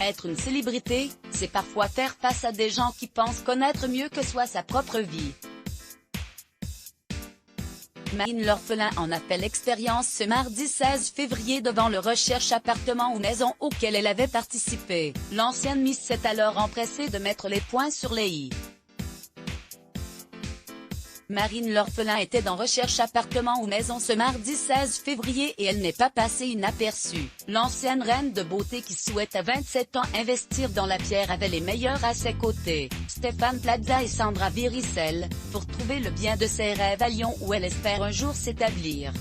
Être une célébrité, c'est parfois faire face à des gens qui pensent connaître mieux que soi sa propre vie. Marine l'orphelin en a fait l'expérience ce mardi 16 février devant le recherche appartement ou maison auquel elle avait participé. L'ancienne Miss s'est alors empressée de mettre les points sur les i. Marine l'orphelin était dans recherche appartement ou maison ce mardi 16 février et elle n'est pas passée inaperçue. L'ancienne reine de beauté qui souhaite à 27 ans investir dans la pierre avait les meilleurs à ses côtés, Stéphane Plaza et Sandra Viricel, pour trouver le bien de ses rêves à Lyon où elle espère un jour s'établir.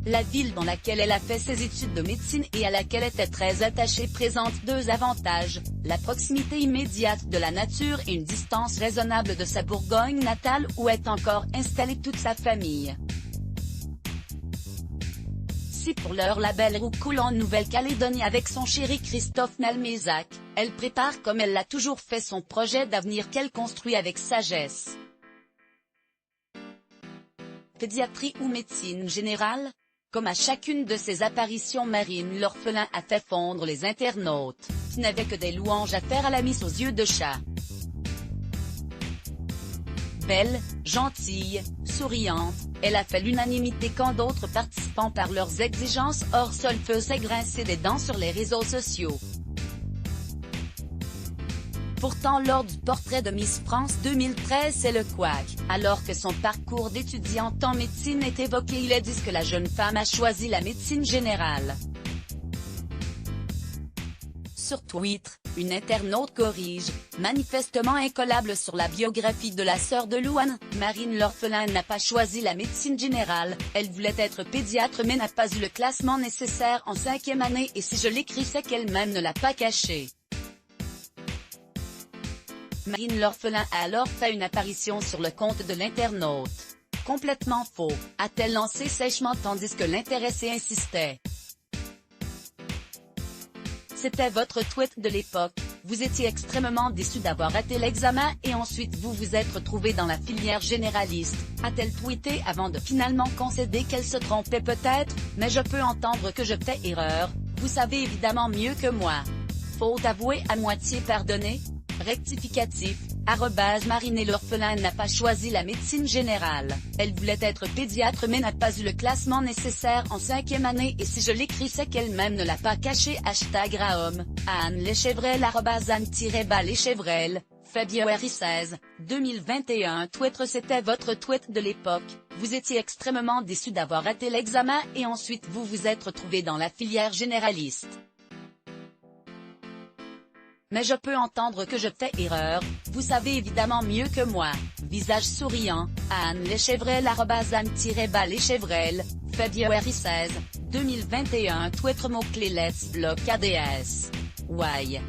La ville dans laquelle elle a fait ses études de médecine et à laquelle était très attachée présente deux avantages, la proximité immédiate de la nature et une distance raisonnable de sa Bourgogne natale où est encore installée toute sa famille. Si pour l'heure la belle roue coule en Nouvelle-Calédonie avec son chéri Christophe Nalmézac, elle prépare comme elle l'a toujours fait son projet d'avenir qu'elle construit avec sagesse. Pédiatrie ou médecine générale? Comme à chacune de ses apparitions, Marine l'orphelin a fait fondre les internautes, qui n'avaient que des louanges à faire à la Miss aux yeux de chat. Belle, gentille, souriante, elle a fait l'unanimité quand d'autres participants par leurs exigences hors sol faisaient grincer des dents sur les réseaux sociaux. Pourtant lors du portrait de Miss France 2013 c'est le couac. Alors que son parcours d'étudiante en médecine est évoqué, il est dit que la jeune femme a choisi la médecine générale. Sur Twitter, une internaute corrige, manifestement incollable sur la biographie de la sœur de Louane, Marine l'orphelin n'a pas choisi la médecine générale, elle voulait être pédiatre mais n'a pas eu le classement nécessaire en 5e année et si je l'écris c'est qu'elle-même ne l'a pas caché. Marine l'orphelin a alors fait une apparition sur le compte de l'internaute. Complètement faux, a-t-elle lancé sèchement tandis que l'intéressé insistait. C'était votre tweet de l'époque, vous étiez extrêmement déçu d'avoir raté l'examen et ensuite vous vous êtes retrouvé dans la filière généraliste, a-t-elle tweeté avant de finalement concéder qu'elle se trompait peut-être, mais je peux entendre que je fais erreur, vous savez évidemment mieux que moi. Faute avouée à moitié pardonnée? Rectificatif, Marine l'orphelin n'a pas choisi la médecine générale, elle voulait être pédiatre mais n'a pas eu le classement nécessaire en 5e année et si je l'écris c'est qu'elle-même ne l'a pas caché. #Raom, Anne Lechevrel @Anne-Lechevrel, February 16, 2021 Twitter. C'était votre tweet de l'époque, vous étiez extrêmement déçu d'avoir raté l'examen et ensuite vous vous êtes retrouvé dans la filière généraliste. Mais je peux entendre que je fais erreur, vous savez évidemment mieux que moi. Visage souriant, Anne Lechevrel @Anne-Lechevrel, February 16, 2021 Twitter mot-clé Let's block ADS. Why?